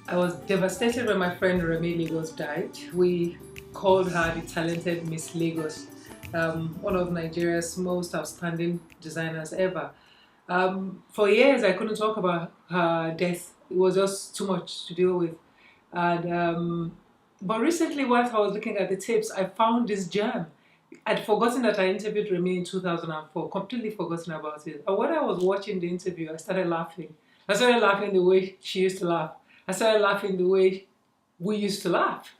I was devastated when my friend Remi Lagos died. We called her the talented Miss Lagos, one of Nigeria's most outstanding designers ever. For years, I couldn't talk about her death. It was just too much to deal with. And but recently, whilst I was looking at the tapes, I found this gem. I'd forgotten that I interviewed Remi in 2004, completely forgotten about it. And when I was watching the interview, I started laughing. I started laughing the way she used to laugh. I started laughing the way we used to laugh.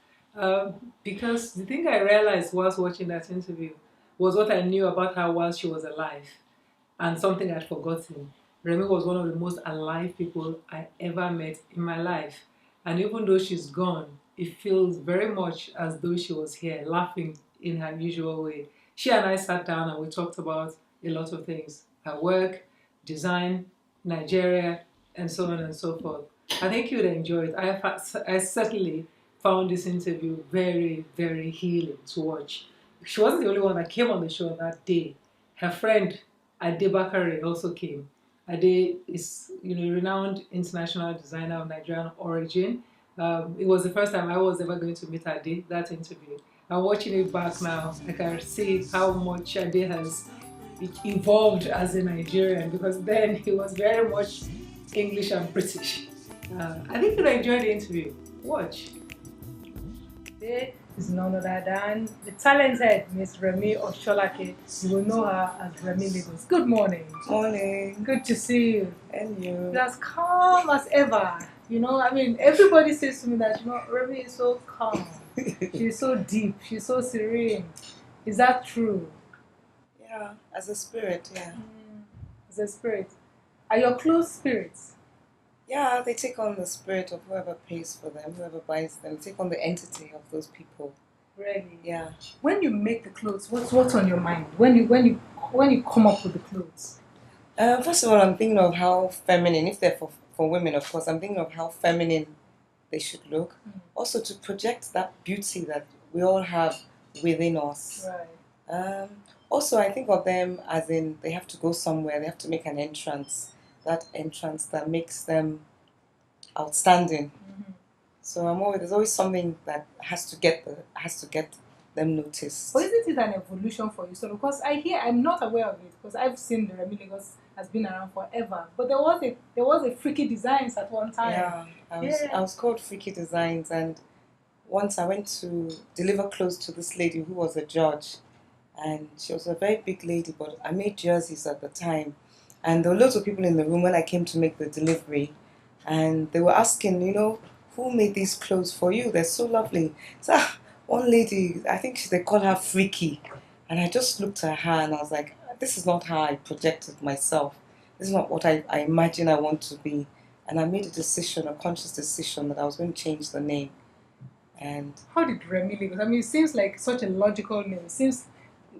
Because the thing I realized whilst watching that interview was what I knew about her while she was alive and something I'd forgotten. Remi was one of the most alive people I ever met in my life. And even though she's gone, it feels very much as though she was here, laughing in her usual way. She and I sat down and we talked about a lot of things: her work, design, Nigeria, and so on and so forth. I think you'd enjoy it. I certainly found this interview very, very healing to watch. She wasn't the only one that came on the show that day. Her friend Ade Bakare also came. Ade is, a renowned international designer of Nigerian origin. It was the first time I was ever going to meet Ade. That interview. I'm watching it back now. I can see how much Ade has evolved as a Nigerian, because then he was very much English and British. I think you'll enjoy the interview. Watch. Today is none other than the talented Miss Remi Osholake. You will know her as Remi Lagos. Good morning. Morning. Good to see you. And you? You're as calm as ever. Everybody says to me that, Remi is so calm. She's so deep. She's so serene. Is that true? Yeah, as a spirit, yeah. As a spirit. Are your close spirits? Yeah, they take on the spirit of whoever pays for them, whoever buys them, take on the entity of those people. Really? Yeah. When you make the clothes, what's on your mind? When you come up with the clothes? First of all, I'm thinking of how feminine, if they're for women, of course, I'm thinking of how feminine they should look. Also, to project that beauty that we all have within us. Right. Also, I think of them as in they have to go somewhere, they have to make an entrance. That entrance that makes them outstanding. So there's always something that has to get them noticed. But isn't it an evolution for you? So because I'm not aware of it, because I've seen the Remi Lagos has been around forever. But there was a freaky designs at one time. Yeah, I was called Freaky Designs, and once I went to deliver clothes to this lady who was a judge, and she was a very big lady, but I made jerseys at the time, and there were loads of people in the room when I came to make the delivery, and they were asking, who made these clothes for you? They're so lovely. So one lady, I think they call her Freaky, and I just looked at her and I was like, this is not how I projected myself. This is not what I imagine I want to be. And I made a conscious decision that I was going to change the name. And how did Remi Lagos? It seems like such a logical name. It seems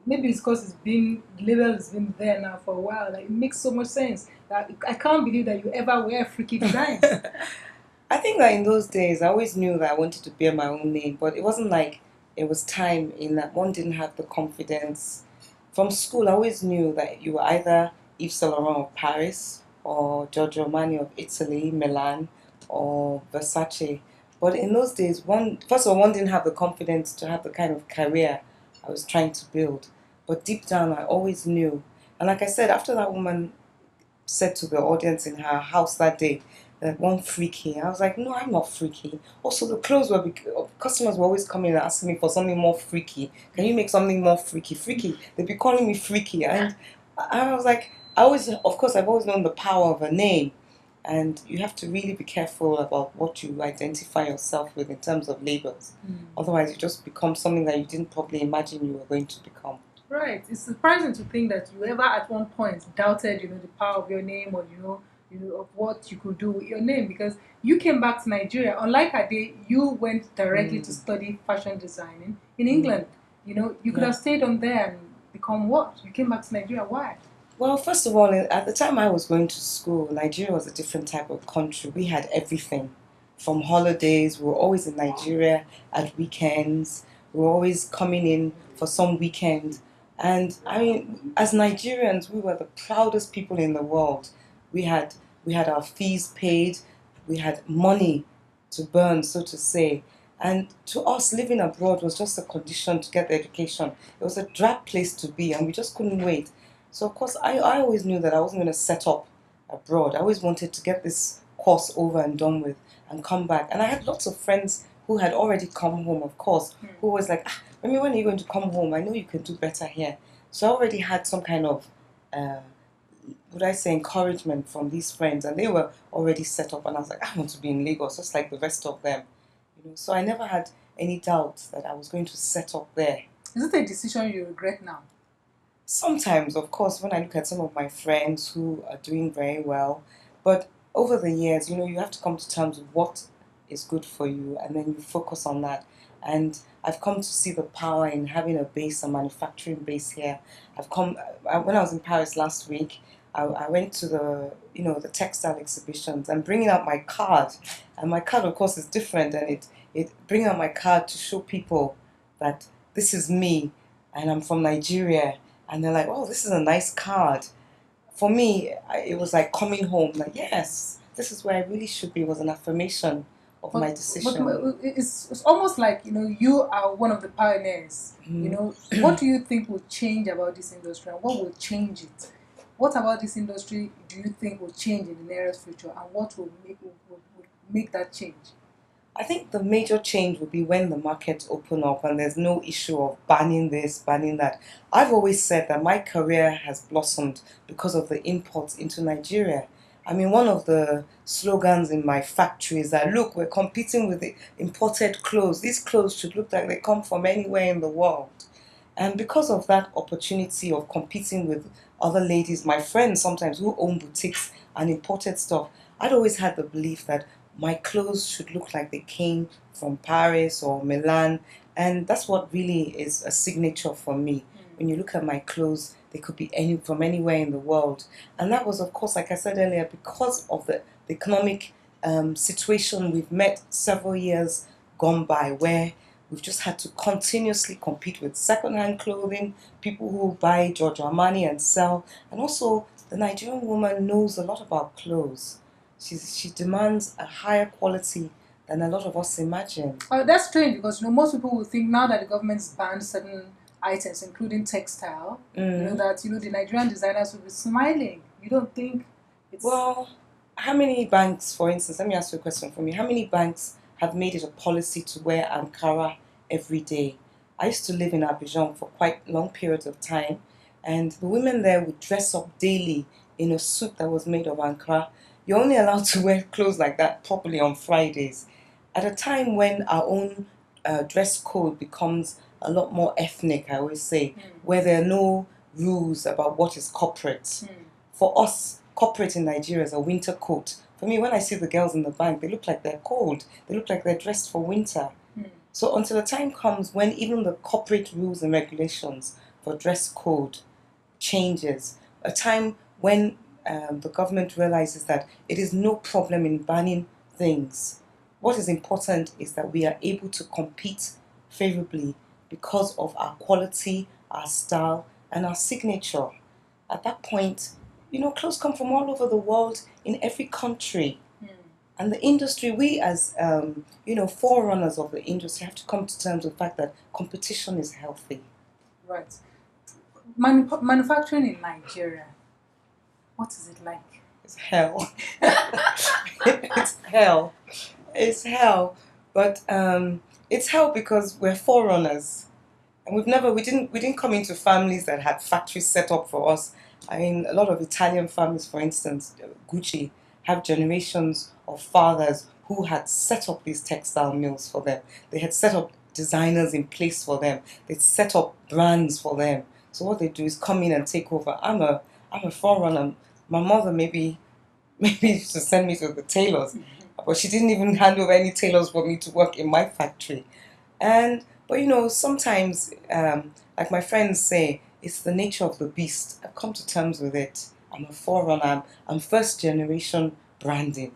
maybe it's because the label has been there now for a while. Like, it makes so much sense. That I can't believe that you ever wear Freaky Designs. I think that in those days, I always knew that I wanted to bear my own name, but it wasn't like it was time in that one didn't have the confidence. From school, I always knew that you were either Yves Saint Laurent of Paris or Giorgio Armani of Italy, Milan, or Versace. But in those days, first of all, one didn't have the confidence to have the kind of career I was trying to build. But deep down, I always knew. And like I said, after that woman said to the audience in her house that day, that one freaky. I was like, no, I'm not freaky. Also, the clothes customers were always coming and asking me for something more freaky. Can you make something more freaky? Freaky. They'd be calling me freaky. And I was like, of course, I've always known the power of a name. And you have to really be careful about what you identify yourself with in terms of labels. Otherwise, you just become something that you didn't probably imagine you were going to become. Right. It's surprising to think that you ever at one point doubted, the power of your name, or of what you could do with your name, because you came back to Nigeria. Unlike Ade, you went directly to study fashion designing in England. You could have stayed on there and become what? You came back to Nigeria. Why? Well, first of all, at the time I was going to school, Nigeria was a different type of country. We had everything. From holidays, we were always in Nigeria at weekends. We were always coming in for some weekend. And as Nigerians, we were the proudest people in the world. We had our fees paid. We had money. to burn, so to say. And to us, living abroad was just a condition to get the education. It was a drab place to be, and we just couldn't wait. So, of course, I always knew that I wasn't going to set up abroad. I always wanted to get this course over and done with and come back. And I had lots of friends who had already come home, of course, who was like, Remi, when are you going to come home? I know you can do better here. So I already had some kind of uh, would I say, encouragement from these friends, and they were already set up. And I was like, I want to be in Lagos, just like the rest of them. So I never had any doubt that I was going to set up there. Is it a decision you regret now? Sometimes, of course, when I look at some of my friends who are doing very well, but over the years, you have to come to terms with what is good for you, and then you focus on that. And I've come to see the power in having a manufacturing base here. When I was in Paris last week, I went to the textile exhibitions and bringing out my card, and my card, of course, is different, and it bringing out my card to show people that this is me, and I'm from Nigeria, and they're like, "Oh, this is a nice card." For me, it was like coming home. Like, yes, this is where I really should be. It was an affirmation of my decision. But it's almost like you are one of the pioneers. What do you think will change about this industry, and what will change it? What about this industry do you think will change in the nearest future, and what will make that change? I think the major change will be when the markets open up and there's no issue of banning this, banning that. I've always said that my career has blossomed because of the imports into Nigeria. I mean, one of the slogans in my factory is that, look, we're competing with the imported clothes. These clothes should look like they come from anywhere in the world. And because of that opportunity of competing with other ladies, my friends sometimes who own boutiques and imported stuff, I'd always had the belief that my clothes should look like they came from Paris or Milan. And that's what really is a signature for me. When you look at my clothes, they could be from anywhere in the world. And that was, of course, like I said earlier, because of the economic situation we've met several years gone by, where we've just had to continuously compete with second-hand clothing, people who buy Giorgio Armani and sell. And also, the Nigerian woman knows a lot about clothes. She demands a higher quality than a lot of us imagine. That's strange because most people will think now that the government's banned certain items, including textile, that the Nigerian designers will be smiling. You don't think it's... Well, how many banks, for instance, let me ask you a question for me. How many banks have made it a policy to wear Ankara every day? I used to live in Abidjan for quite long periods of time, and the women there would dress up daily in a suit that was made of Ankara. You're only allowed to wear clothes like that properly on Fridays. At a time when our own dress code becomes a lot more ethnic, I always say, where there are no rules about what is corporate. For us, corporate in Nigeria is a winter coat. For me, when I see the girls in the bank, they look like they're cold. They look like they're dressed for winter. So until the time comes when even the corporate rules and regulations for dress code changes, a time when the government realizes that it is no problem in banning things. What is important is that we are able to compete favorably because of our quality, our style, and our signature. At that point, clothes come from all over the world in every country. And the industry, we as, forerunners of the industry have to come to terms with the fact that competition is healthy. Right. Manufacturing in Nigeria, what is it like? It's hell. It's hell. It's hell. But it's hell because we're forerunners. And we didn't come into families that had factories set up for us. I mean, a lot of Italian families, for instance, Gucci, have generations of fathers who had set up these textile mills for them. They had set up designers in place for them. They'd set up brands for them. So what they do is come in and take over. I'm a forerunner. My mother maybe used to send me to the tailors, but she didn't even hand over any tailors for me to work in my factory. But sometimes, like my friends say, it's the nature of the beast. I've come to terms with it. I'm a forerunner. I'm first generation branding.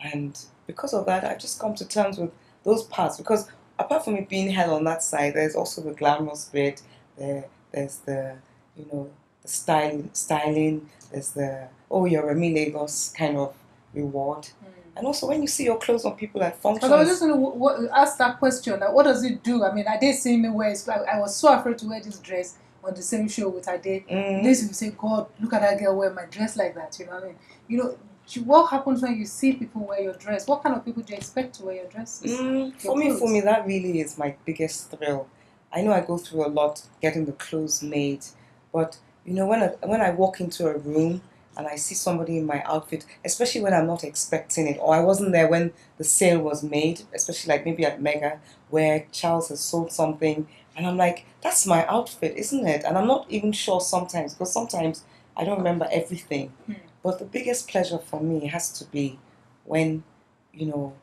And because of that, I've just come to terms with those parts. Because apart from it being hell on that side, there's also the glamorous bit. There's the, the styling. There's the, oh, you're Remi Lagos kind of reward. And also when you see your clothes on people at Because I was functions, just going to ask that question. Like, what does it do? I mean, are they seeing me wear? I was so afraid to wear this dress on the same show with Ade. This will say, God, look at that girl wear my dress like that. You know what I mean? You know, what happens when you see people wear your dress? What kind of people do you expect to wear your dresses? For me, that really is my biggest thrill. I know I go through a lot getting the clothes made, but you know, when I walk into a room and I see somebody in my outfit, especially when I'm not expecting it, or I wasn't there when the sale was made, especially like maybe at Mega, where Charles has sold something, and I'm like, that's my outfit, isn't it? And I'm not even sure sometimes, because sometimes I don't remember everything. But the biggest pleasure for me has to be when, you know,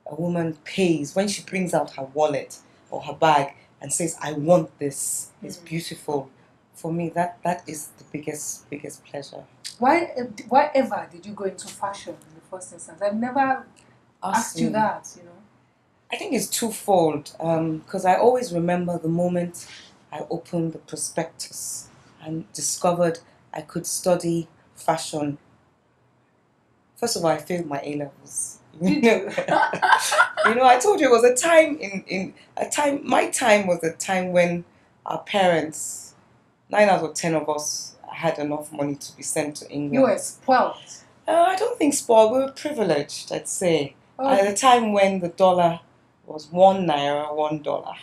a woman pays, when she brings out her wallet or her bag and says, I want this, it's beautiful. For me, that is the biggest pleasure. Why ever did you go into fashion in the first instance? I've never asked you that, you know. I think it's twofold, because I always remember the moment I opened the prospectus and discovered I could study fashion. First of all, I failed my A levels. Did you? You know, I told you it was a time my time was a time when our parents, 9 out of 10 of us, had enough money to be sent to England. You were spoiled. I don't think spoiled, we were privileged, I'd say. At a time when the dollar was $1, $1.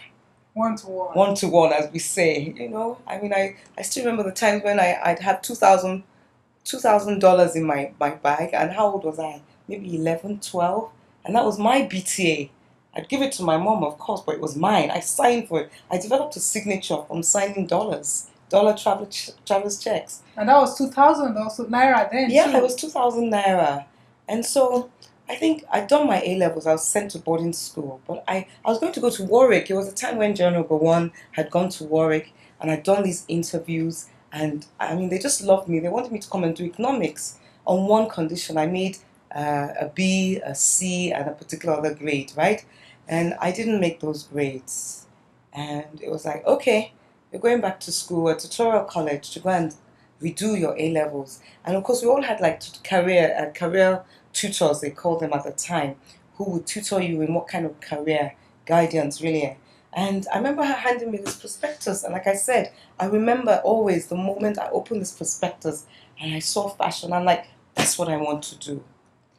1 to 1. 1 to 1, as we say. You know, I mean, I still remember the times when I'd have $2,000 in my bag, and how old was I? Maybe 11, 12, and that was my BTA. I'd give it to my mom, of course, but it was mine. I signed for it. I developed a signature from signing dollar travelers checks. And that was 2,000 also naira then. Yeah, too. it was 2,000 naira, and so I think I'd done my A levels. I was sent to boarding school, but I was going to go to Warwick. It was a time when General Gowon had gone to Warwick, and I'd done these interviews. And I mean, they just loved me. They wanted me to come and do economics on one condition. I made a B, a C, and a particular other grade, right? And I didn't make those grades. And it was like, okay, you're going back to school, a tutorial college, to go and redo your A levels. And of course, we all had like career tutors, they called them at the time, who would tutor you in what kind of career guidance, really. And I remember her handing me this prospectus, and like I said, I remember always the moment I opened this prospectus and I saw fashion, I'm like, that's what I want to do.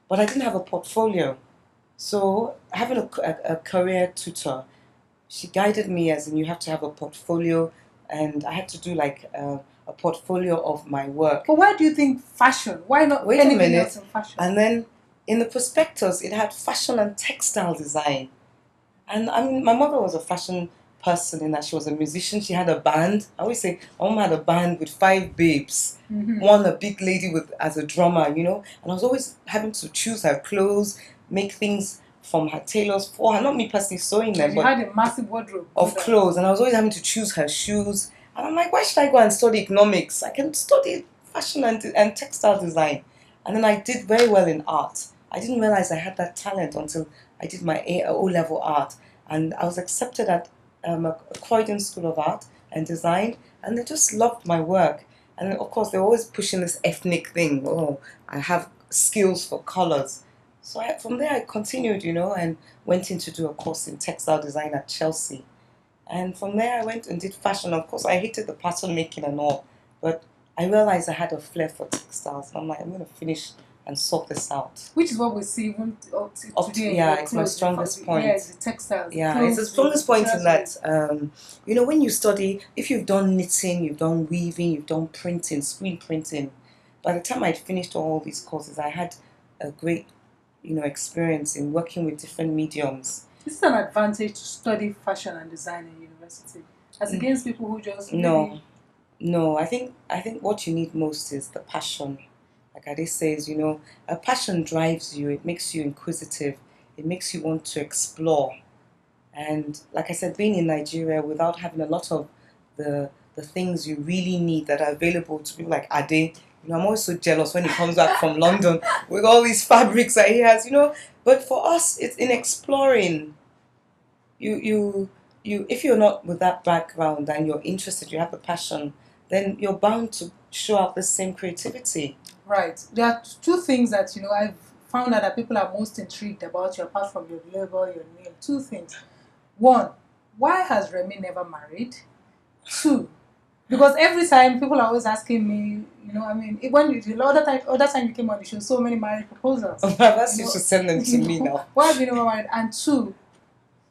But I didn't have a portfolio. So having a career tutor, she guided me as in you have to have a portfolio, and I had to do like a portfolio of my work. But why do you think fashion? Why not Wait a anything minute. else in fashion? And then in the prospectus, it had fashion and textile design. And I mean, my mother was a fashion person in that she was a musician. She had a band. I always say, my mom had a band with 5 babes. One, a big lady as a drummer, you know. And I was always having to choose her clothes, make things from her tailors for her. Not me personally sewing them, You but had a massive wardrobe of clothes. And I was always having to choose her shoes. And I'm like, why should I go and study economics? I can study fashion and textile design. And then I did very well in art. I didn't realize I had that talent until I did my O-level art. And I was accepted at Croydon School of Art and Design. And they just loved my work. And of course, they're always pushing this ethnic thing. Oh, I have skills for colors. So from there, I continued, you know, and went in to do a course in textile design at Chelsea. And from there, I went and did fashion. Of course, I hated the pattern making and all. But I realized I had a flair for textiles. And I'm like, I'm going to finish and sort this out. Which is what we see even today. Yeah, it's my strongest point. Yeah, the textiles. Yeah, clothes, it's the strongest point in dresses. that, you know, when you study, if you've done knitting, you've done weaving, you've done printing, screen printing, by the time I'd finished all these courses, I had a great, you know, experience in working with different mediums. This is an advantage to study fashion and design in university, as against people who just No, I think what you need most is the passion. Like Ade says, you know, a passion drives you. It makes you inquisitive. It makes you want to explore. And like I said, being in Nigeria without having a lot of the things you really need that are available to people like Ade, you know, I'm always so jealous when he comes back from London with all these fabrics that he has, you know. But for us, it's in exploring. You if you're not with that background and you're interested, you have the passion, then you're bound to show out the same creativity. Right. There are two things that I've found out that people are most intrigued about you apart from your label, your name? Two things. One, why has Remi never married? Two, because every time people are always asking me, when the other time you came on the show, so many marriage proposals. I've asked you to send them to me now. Why have you never married? And two,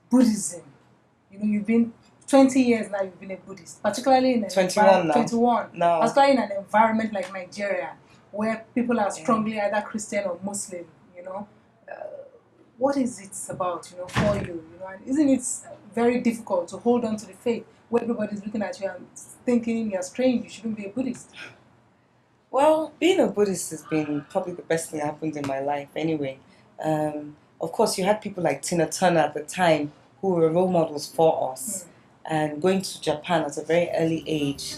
Buddhism. You've been 20 years now. You've been a Buddhist, particularly in 21 now. 21. No. Particularly in an environment like Nigeria, where people are strongly either Christian or Muslim. What is it about? For you. And isn't it very difficult to hold on to the faith where everybody's looking at you and thinking you're strange? You shouldn't be a Buddhist. Well, being a Buddhist has been probably the best thing that happened in my life anyway. Of course, you had people like Tina Turner at the time who were role models for us. And going to Japan at a very early age.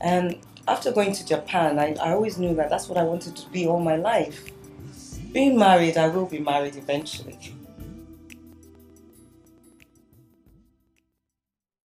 And after going to Japan, I always knew that that's what I wanted to be all my life. Being married, I will be married eventually.